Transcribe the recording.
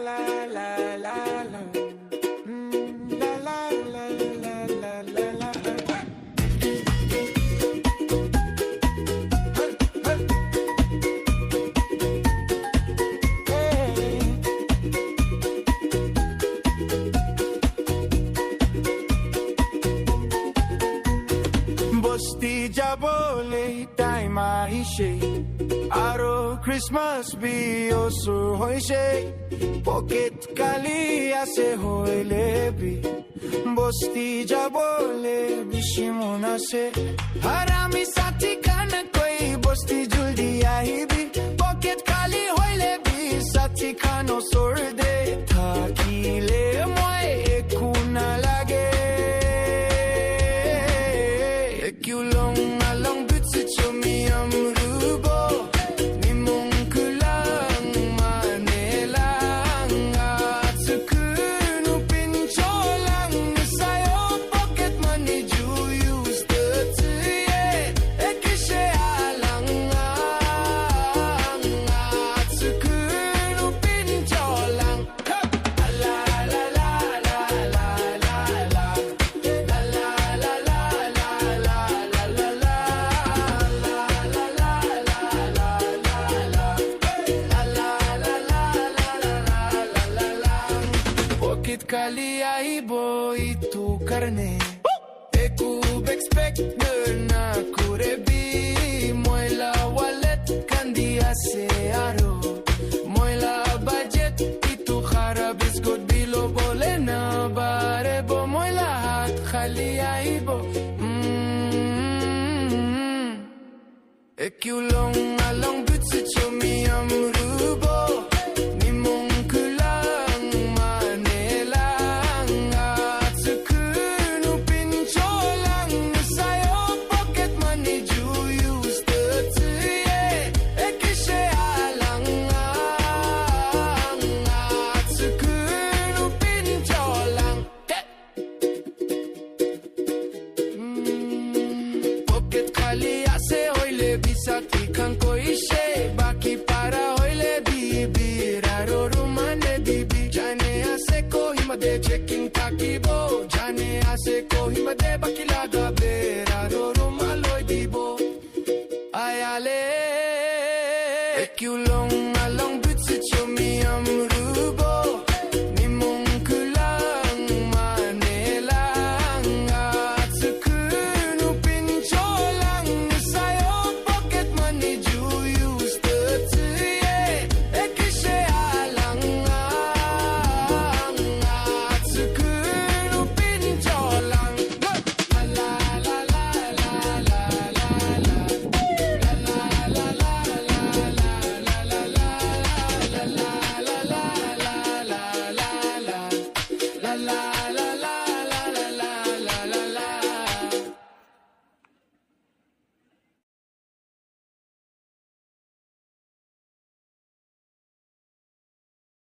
la la la la. La la la la la la la. BOSTI JABOLE time Ahise. Aro Christmas bi osur hoise. Pocket kali ase hoile bi. BOSTI JABOLE bishimona se. Harami sati kana koi BOSTI juldi ahibi. Pocket kali hoile bi sati kano sorde. Thakile moy ekuna lage. Long along bütsi chumi amrubo nimong kulang manelang atsukunu pincholang sayo pocket money ju use the tsuye ekishe alang atsukunu pincholang la la la la la la la. Kali aibo itu karne ekub expect na kurebi moila wallet kandia se aro moila budget itu kharab is good bilo bole na bare bo moila hat khali aibo ekulong